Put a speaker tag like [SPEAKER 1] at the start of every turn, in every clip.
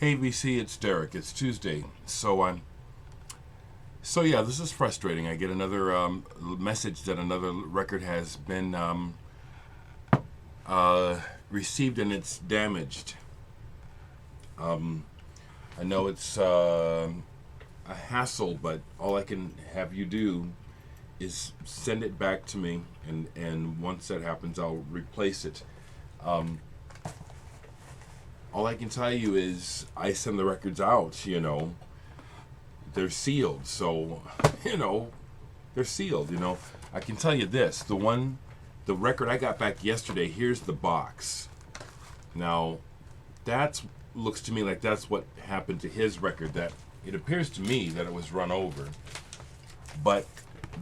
[SPEAKER 1] Hey VC, it's Dereck. It's Tuesday, so yeah, this is frustrating. I get another message that another record has been received and it's damaged. I know it's a hassle, but all I can have you do is send it back to me, and once that happens, I'll replace it. Um, all I can tell you is I send the records out. They're sealed, so they're sealed. I can tell you this: the record I got back yesterday. Here's the box. Now, that looks to me like that's what happened to his record. That it appears to me that it was run over. But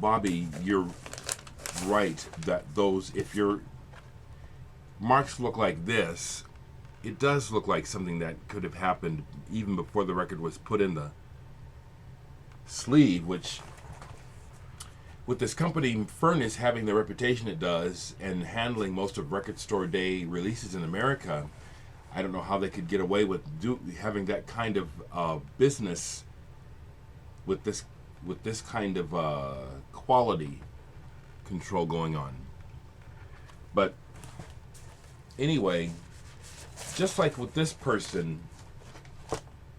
[SPEAKER 1] Bobby, you're right that if your marks look like this, it does look like something that could have happened even before the record was put in the sleeve, which with this company Furnace having the reputation it does and handling most of Record Store Day releases in America, I don't know how they could get away with having that kind of business with this kind of quality control going on. But anyway, just like with this person,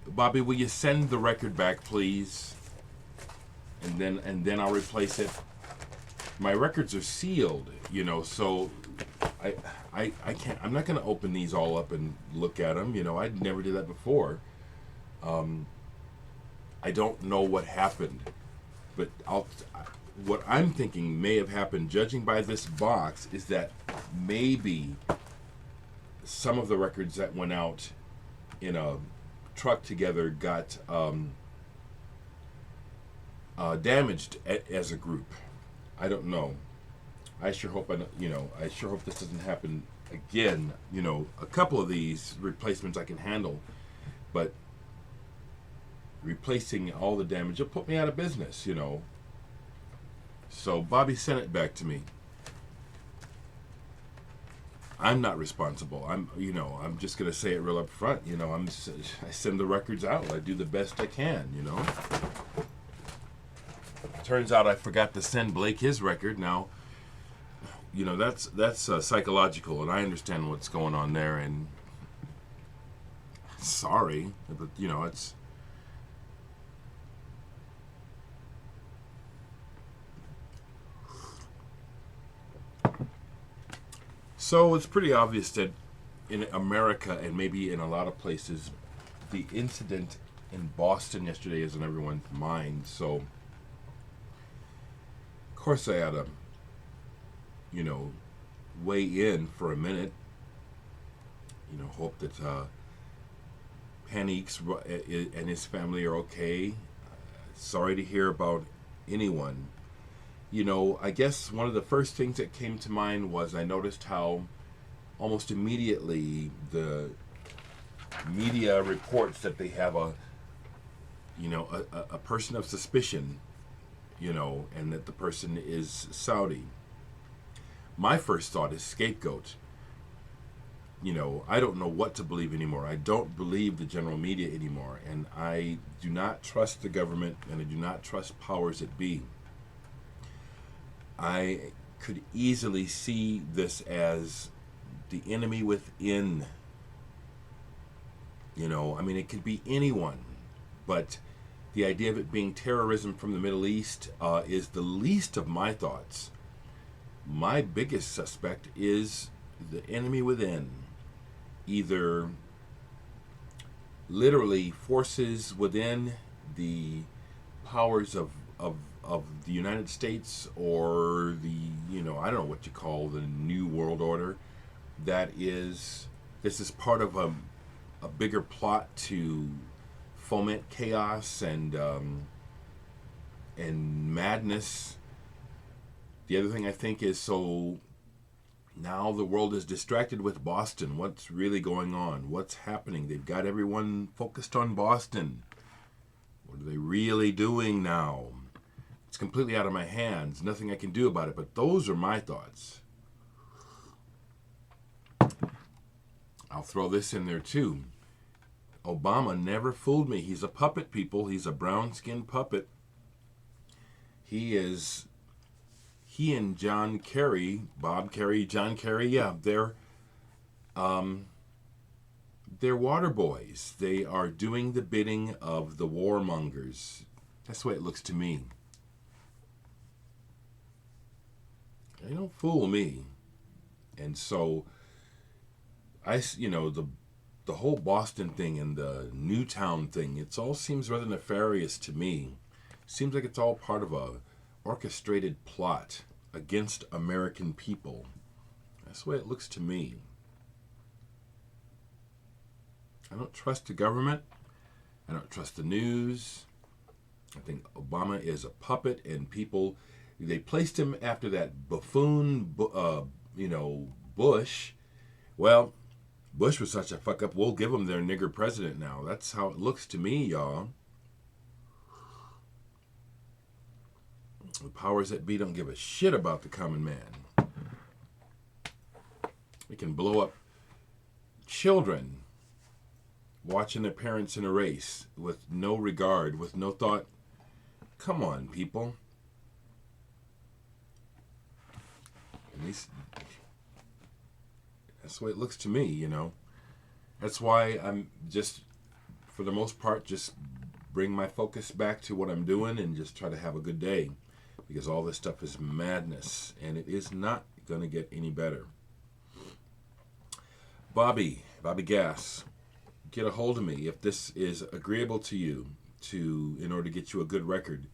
[SPEAKER 1] Bobby, will you send the record back, please? And then I'll replace it. My records are sealed, so I can't. I'm not going to open these all up and look at them. I never did that before. I don't know what happened, but what I'm thinking may have happened, judging by this box, is that maybe some of the records that went out in a truck together got damaged as a group. I don't know. I sure hope I sure hope this doesn't happen again. A couple of these replacements I can handle, but replacing all the damage will put me out of business. So Bobby sent it back to me. I'm not responsible. I'm just gonna say it real up front. I send the records out. I do the best I can. Turns out I forgot to send Blake his record. Now, that's psychological, and I understand what's going on there. And sorry, but it's. So it's pretty obvious that in America and maybe in a lot of places, the incident in Boston yesterday is on everyone's mind. So, of course, I had to, weigh in for a minute. Hope that Panique's and his family are okay. Sorry to hear about anyone. I guess one of the first things that came to mind was I noticed how almost immediately the media reports that they have a person of suspicion, and that the person is Saudi. My first thought is scapegoat. I don't know what to believe anymore. I don't believe the general media anymore, and I do not trust the government, and I do not trust powers that be. I could easily see this as the enemy within. It could be anyone, but the idea of it being terrorism from the Middle East is the least of my thoughts. My biggest suspect is the enemy within, either literally forces within the powers of the United States, or I don't know what you call the New World Order. This is part of a bigger plot to foment chaos and madness. The other thing I think is, so now the world is distracted with Boston. What's really going on? What's happening? They've got everyone focused on Boston. What are they really doing now? It's completely out of my hands. Nothing I can do about it. But those are my thoughts. I'll throw this in there too. Obama never fooled me. He's a puppet, people. He's a brown-skinned puppet. He and John Kerry, Bob Kerry, John Kerry, yeah, they're water boys. They are doing the bidding of the warmongers. That's the way it looks to me. They don't fool me. And so, the whole Boston thing and the Newtown thing, it all seems rather nefarious to me. Seems like it's all part of a orchestrated plot against American people. That's the way it looks to me. I don't trust the government. I don't trust the news. I think Obama is a puppet, and people, they placed him after that buffoon, Bush. Well, Bush was such a fuck up. We'll give him their nigger president now. That's how it looks to me, y'all. The powers that be don't give a shit about the common man. They can blow up children watching their parents in a race with no regard, with no thought. Come on, people. That's the way it looks to me, That's why I'm just, for the most part, just bring my focus back to what I'm doing and just try to have a good day. Because all this stuff is madness, and it is not going to get any better. Bobby Gass, get a hold of me if this is agreeable to you in order to get you a good record.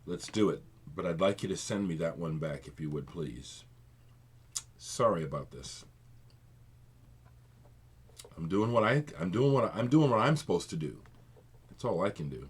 [SPEAKER 1] Let's do it. But I'd like you to send me that one back if you would, please. Sorry about this. I'm doing what I'm supposed to do. That's all I can do.